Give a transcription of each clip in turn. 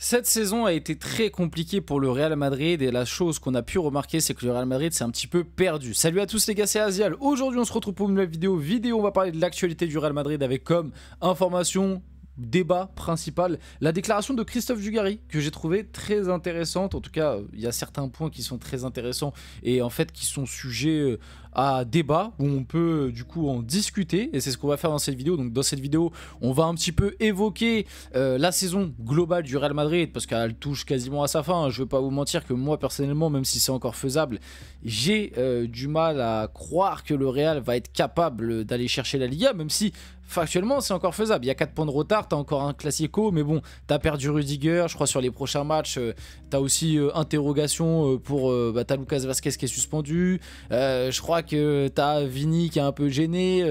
Cette saison a été très compliquée pour le Real Madrid et la chose qu'on a pu remarquer, c'est que le Real Madrid s'est un petit peu perdu. Salut à tous les gars, c'est Azial. Aujourd'hui on se retrouve pour une nouvelle vidéo. On va parler de l'actualité du Real Madrid avec comme information, débat principal, la déclaration de Christophe Dugarry que j'ai trouvé très intéressante. En tout cas, il y a certains points qui sont très intéressants et en fait qui sont sujets à débat où on peut du coup en discuter et c'est ce qu'on va faire dans cette vidéo. Donc dans cette vidéo, on va un petit peu évoquer la saison globale du Real Madrid parce qu'elle touche quasiment à sa fin. Je ne vais pas vous mentir que moi personnellement, même si c'est encore faisable, j'ai du mal à croire que le Real va être capable d'aller chercher la Liga, même si factuellement c'est encore faisable. Il y a 4 points de retard, t'as encore un Classico, mais bon, t'as perdu Rudiger, je crois sur les prochains matchs, t'as aussi interrogation pour t'as Lucas Vazquez qui est suspendu, je crois que t'as Vini qui est un peu gêné,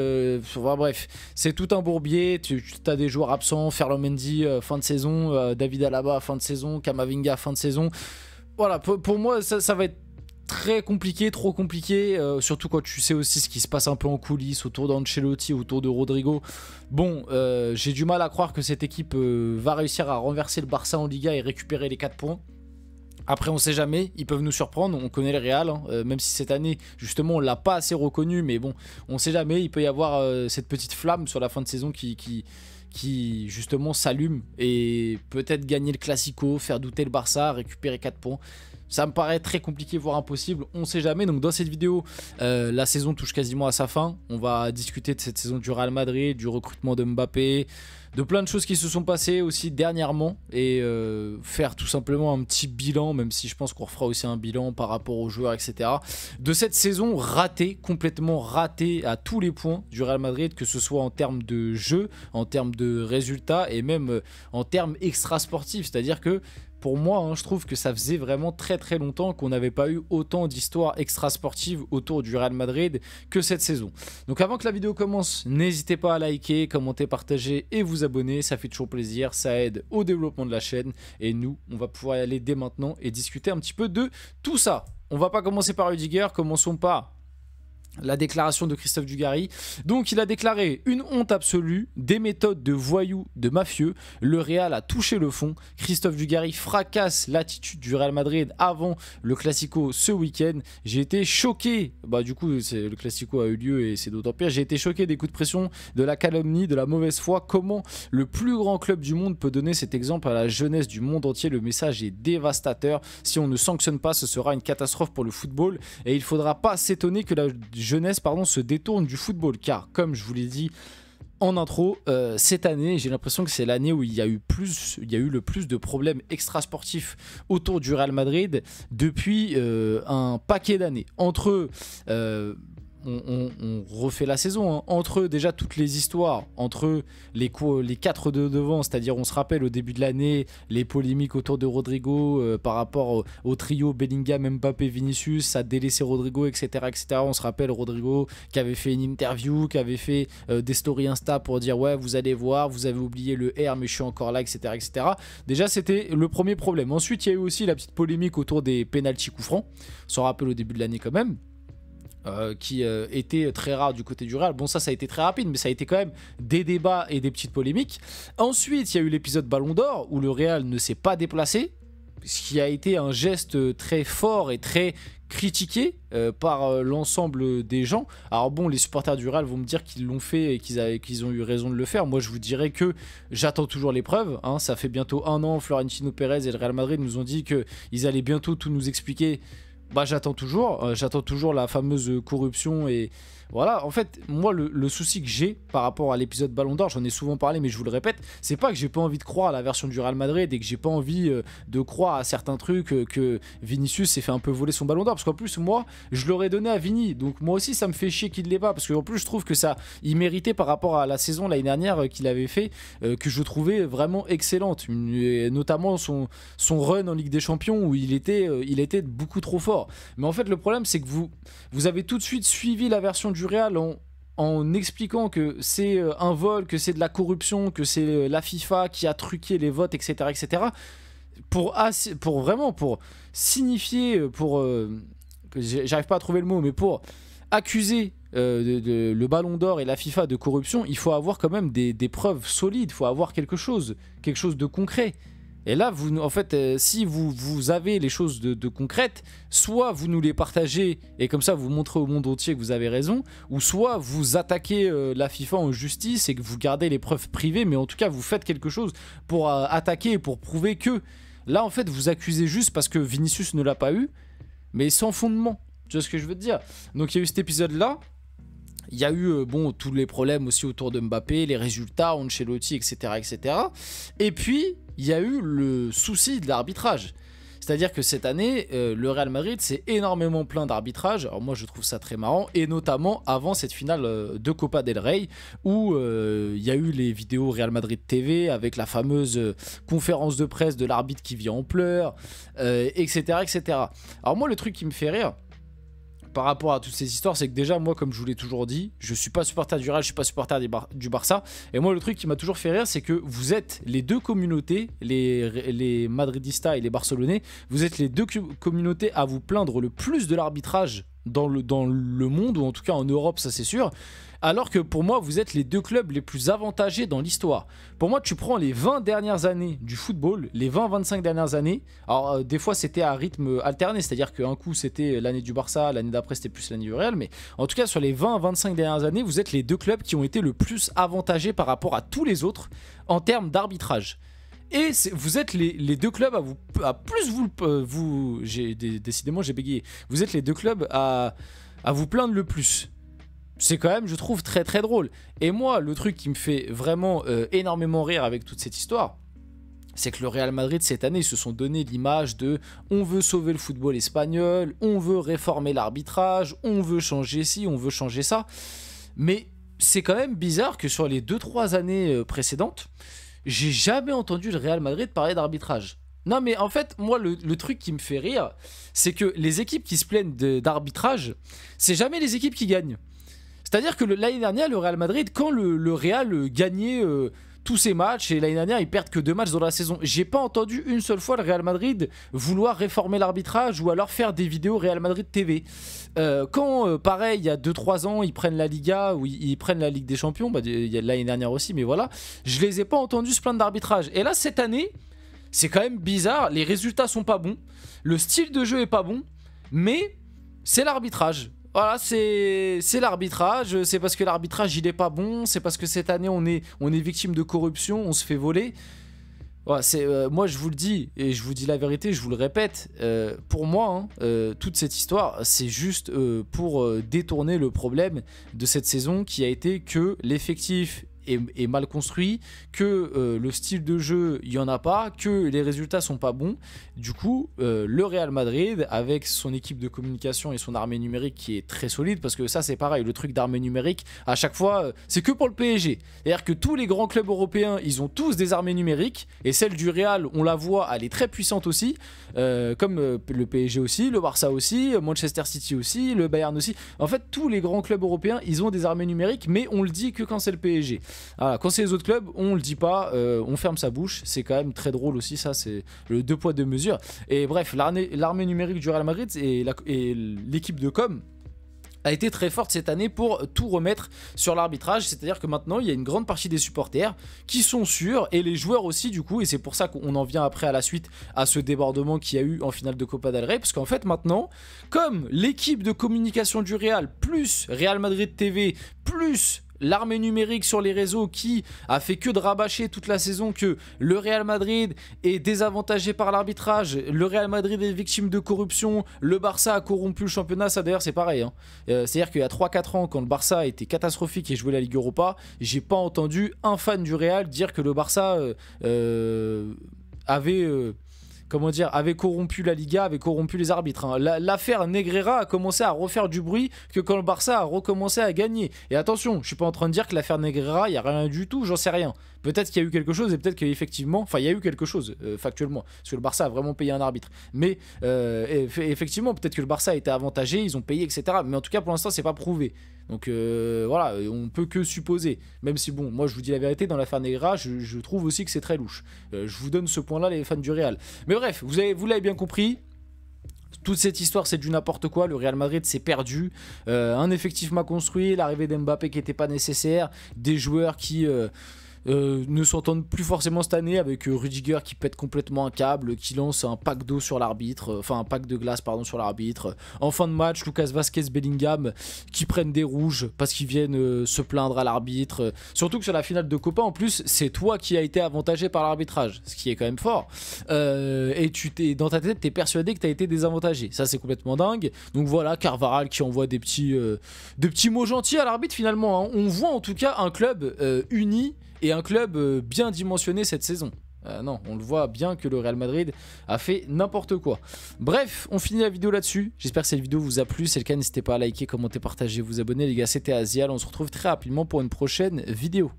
bref, c'est tout un bourbier. T'as des joueurs absents, Ferland Mendy fin de saison, David Alaba fin de saison, Camavinga fin de saison. Voilà, pour moi ça va être très compliqué, trop compliqué, surtout quand tu sais aussi ce qui se passe un peu en coulisses autour d'Ancelotti, autour de Rodrigo. Bon, j'ai du mal à croire que cette équipe va réussir à renverser le Barça en Liga et récupérer les 4 points. Après on sait jamais, ils peuvent nous surprendre, on connaît le Real, hein, même si cette année justement on l'a pas assez reconnu, mais bon, on sait jamais, il peut y avoir cette petite flamme sur la fin de saison qui justement s'allume et peut-être gagner le Classico, faire douter le Barça, récupérer 4 points. Ça me paraît très compliqué, voire impossible, on sait jamais. Donc dans cette vidéo, la saison touche quasiment à sa fin. On va discuter de cette saison du Real Madrid, du recrutement de Mbappé, de plein de choses qui se sont passées aussi dernièrement. Et faire tout simplement un petit bilan, même si je pense qu'on refera aussi un bilan par rapport aux joueurs, etc. De cette saison ratée, complètement ratée à tous les points du Real Madrid, que ce soit en termes de jeu, en termes de résultats et même en termes extra-sportifs. C'est-à-dire que pour moi, hein, je trouve que ça faisait vraiment très très longtemps qu'on n'avait pas eu autant d'histoires extra-sportives autour du Real Madrid que cette saison. Donc avant que la vidéo commence, n'hésitez pas à liker, commenter, partager et vous abonner. Ça fait toujours plaisir, ça aide au développement de la chaîne. Et nous, on va pouvoir y aller dès maintenant et discuter un petit peu de tout ça. On va pas commencer par Rudiger, commençons par la déclaration de Christophe Dugarry. Donc il a déclaré: une honte absolue, des méthodes de voyous, de mafieux, le Real a touché le fond. Christophe Dugarry fracasse l'attitude du Real Madrid avant le Classico ce week-end. J'ai été choqué, du coup le Classico a eu lieu et c'est d'autant pire, j'ai été choqué des coups de pression, de la calomnie, de la mauvaise foi. Comment le plus grand club du monde peut donner cet exemple à la jeunesse du monde entier? Le message est dévastateur. Si on ne sanctionne pas, ce sera une catastrophe pour le football et il ne faudra pas s'étonner que la jeunesse se détourne du football, car comme je vous l'ai dit en intro, cette année j'ai l'impression que c'est l'année où il y a eu le plus de problèmes extrasportifs autour du Real Madrid depuis un paquet d'années. Entre on refait la saison, hein. Entre déjà toutes les histoires, entre les 4 de devant, c'est-à-dire on se rappelle au début de l'année les polémiques autour de Rodrigo par rapport au trio Bellingham, Mbappé, Vinicius, ça a délaissé Rodrigo, etc., etc. On se rappelle Rodrigo qui avait fait une interview, qui avait fait des stories Insta pour dire ouais, vous allez voir, vous avez oublié le R mais je suis encore là, etc., etc. Déjà c'était le premier problème. Ensuite il y a eu aussi la petite polémique autour des pénaltys coups francs, on s'en rappelle au début de l'année quand même. Qui était très rare du côté du Real. Bon, ça a été très rapide, mais ça a été quand même des débats et des petites polémiques. Ensuite, il y a eu l'épisode Ballon d'Or où le Real ne s'est pas déplacé, ce qui a été un geste très fort et très critiqué par l'ensemble des gens. Alors bon, les supporters du Real vont me dire qu'ils l'ont fait et qu'ils ont eu raison de le faire. Moi, je vous dirais que j'attends toujours les preuves, hein. Ça fait bientôt 1 an, Florentino Pérez et le Real Madrid nous ont dit qu'ils allaient bientôt tout nous expliquer. J'attends toujours la fameuse corruption et voilà. En fait, moi le souci que j'ai par rapport à l'épisode Ballon d'Or, j'en ai souvent parlé mais je vous le répète, c'est pas que j'ai pas envie de croire à la version du Real Madrid et que j'ai pas envie de croire à certains trucs, que Vinicius s'est fait un peu voler son Ballon d'Or, parce qu'en plus moi je l'aurais donné à Vini, donc moi aussi ça me fait chier qu'il ne l'ait pas, parce qu'en plus je trouve que ça il méritait par rapport à la saison l'année dernière qu'il avait fait, que je trouvais vraiment excellente, et notamment son run en Ligue des Champions où il était beaucoup trop fort. Mais en fait le problème c'est que vous avez tout de suite suivi la version du Real en expliquant que c'est un vol, que c'est de la corruption, que c'est la FIFA qui a truqué les votes, etc., etc. Pour signifier, j'arrive pas à trouver le mot, mais pour accuser le Ballon d'Or et la FIFA de corruption, il faut avoir quand même des preuves solides, il faut avoir quelque chose de concret. Et là, en fait, si vous avez les choses de concrètes, soit vous nous les partagez et comme ça vous montrez au monde entier que vous avez raison, ou soit vous attaquez la FIFA en justice et que vous gardez les preuves privées, mais en tout cas vous faites quelque chose pour attaquer et pour prouver que là en fait vous accusez juste parce que Vinicius ne l'a pas eu, mais sans fondement. Tu vois ce que je veux te dire? Donc il y a eu cet épisode là. Il y a eu bon, tous les problèmes aussi autour de Mbappé, les résultats, Ancelotti, etc., etc. Et puis, il y a eu le souci de l'arbitrage. C'est-à-dire que cette année, le Real Madrid s'est énormément plaint d'arbitrage. Alors moi, je trouve ça très marrant. Et notamment avant cette finale de Copa del Rey, où il y a eu les vidéos Real Madrid TV avec la fameuse conférence de presse de l'arbitre qui vient en pleurs, etc., etc. Alors moi, le truc qui me fait rire, par rapport à toutes ces histoires, c'est que déjà moi, comme je vous l'ai toujours dit, je suis pas supporter du Real, je suis pas supporter du Barça, et moi le truc qui m'a toujours fait rire, c'est que vous êtes les deux communautés, les Madridistas et les Barcelonais, vous êtes les deux communautés à vous plaindre le plus de l'arbitrage dans le monde, ou en tout cas en Europe, ça c'est sûr. Alors que pour moi, vous êtes les deux clubs les plus avantagés dans l'histoire. Pour moi, tu prends les 20 dernières années du football, les 20-25 dernières années. Alors, des fois, c'était à rythme alterné, c'est-à-dire qu'un coup, c'était l'année du Barça, l'année d'après, c'était plus l'année du Real. Mais en tout cas, sur les 20-25 dernières années, vous êtes les deux clubs qui ont été le plus avantagés par rapport à tous les autres en termes d'arbitrage. Et vous êtes les deux clubs décidément, j'ai bégayé. Vous êtes les deux clubs à vous plaindre le plus. C'est quand même, je trouve, très très drôle. Et moi, le truc qui me fait vraiment énormément rire avec toute cette histoire, c'est que le Real Madrid, cette année, ils se sont donné l'image de « on veut sauver le football espagnol, on veut réformer l'arbitrage, on veut changer ci, on veut changer ça ». Mais c'est quand même bizarre que sur les 2-3 années précédentes, j'ai jamais entendu le Real Madrid parler d'arbitrage. Non mais en fait, moi le truc qui me fait rire, c'est que les équipes qui se plaignent d'arbitrage, c'est jamais les équipes qui gagnent. C'est-à-dire que l'année dernière, le Real Madrid, quand le Real gagnait tous ses matchs, et l'année dernière, ils perdent que 2 matchs dans la saison, j'ai pas entendu une seule fois le Real Madrid vouloir réformer l'arbitrage ou alors faire des vidéos Real Madrid TV. Quand, pareil, il y a 2-3 ans, ils prennent la Liga ou ils prennent la Ligue des Champions, bah, il y a l'année dernière aussi, mais voilà, je les ai pas entendus se plaindre d'arbitrage. Et là, cette année, c'est quand même bizarre, les résultats sont pas bons, le style de jeu est pas bon, mais c'est l'arbitrage. Voilà, c'est l'arbitrage, c'est parce que l'arbitrage il est pas bon, c'est parce que cette année on est victime de corruption, on se fait voler. Voilà, moi je vous le dis, et je vous dis la vérité, je vous le répète, pour moi, toute cette histoire, c'est juste pour détourner le problème de cette saison qui a été que l'effectif est mal construit, que le style de jeu il y en a pas, que les résultats sont pas bons. Du coup le Real Madrid avec son équipe de communication et son armée numérique qui est très solide, parce que ça c'est pareil, le truc d'armée numérique à chaque fois c'est que pour le PSG, c'est-à-dire que tous les grands clubs européens ils ont tous des armées numériques, et celle du Real on la voit, elle est très puissante aussi, comme le PSG aussi, le Barça aussi, Manchester City aussi, le Bayern aussi. En fait tous les grands clubs européens ils ont des armées numériques, mais on le dit que quand c'est le PSG. Voilà, quand c'est les autres clubs, on le dit pas, on ferme sa bouche. C'est quand même très drôle aussi, ça, c'est le 2 poids 2 mesures. Et bref, l'armée numérique du Real Madrid et l'équipe de com a été très forte cette année pour tout remettre sur l'arbitrage. C'est-à-dire que maintenant il y a une grande partie des supporters qui sont sûrs, et les joueurs aussi du coup, et c'est pour ça qu'on en vient après à la suite à ce débordement qu'il y a eu en finale de Copa del Rey, parce qu'en fait maintenant, comme l'équipe de communication du Real plus Real Madrid TV plus l'armée numérique sur les réseaux qui a fait que de rabâcher toute la saison que le Real Madrid est désavantagé par l'arbitrage, le Real Madrid est victime de corruption, le Barça a corrompu le championnat. Ça d'ailleurs c'est pareil, hein. C'est-à-dire qu'il y a 3-4 ans quand le Barça était catastrophique et jouait la Ligue Europa, j'ai pas entendu un fan du Real dire que le Barça avait corrompu la Liga, avait corrompu les arbitres, hein. L'affaire Negreira a commencé à refaire du bruit que quand le Barça a recommencé à gagner. Et attention, je suis pas en train de dire que l'affaire Negreira, il n'y a rien du tout, j'en sais rien. Peut-être qu'il y a eu quelque chose, et peut-être qu'effectivement, enfin il y a eu quelque chose factuellement, parce que le Barça a vraiment payé un arbitre. Mais effectivement, peut-être que le Barça a été avantagé, ils ont payé, etc. Mais en tout cas, pour l'instant, c'est pas prouvé. Donc voilà, on peut que supposer. Même si bon, moi je vous dis la vérité, dans l'affaire Negreira, je trouve aussi que c'est très louche. Je vous donne ce point-là, les fans du Real. Mais bref, vous l'avez bien compris. Toute cette histoire c'est du n'importe quoi, le Real Madrid s'est perdu, un effectif mal construit, l'arrivée d'Mbappé qui n'était pas nécessaire, des joueurs qui ne s'entendent plus forcément cette année, avec Rudiger qui pète complètement un câble, qui lance un pack d'eau sur l'arbitre, enfin un pack de glace pardon sur l'arbitre. En fin de match, Lucas Vazquez, Bellingham qui prennent des rouges parce qu'ils viennent se plaindre à l'arbitre. Surtout que sur la finale de Copa en plus, c'est toi qui as été avantagé par l'arbitrage, ce qui est quand même fort. Et dans ta tête, t'es persuadé que t'as été désavantagé. Ça c'est complètement dingue. Donc voilà, Carvajal qui envoie des petits mots gentils à l'arbitre finalement, hein. On voit en tout cas un club uni et un club bien dimensionné cette saison. Non, on le voit bien que le Real Madrid a fait n'importe quoi. Bref, on finit la vidéo là-dessus. J'espère que cette vidéo vous a plu. Si c'est le cas, n'hésitez pas à liker, commenter, partager, vous abonner. Les gars, c'était Azial. On se retrouve très rapidement pour une prochaine vidéo.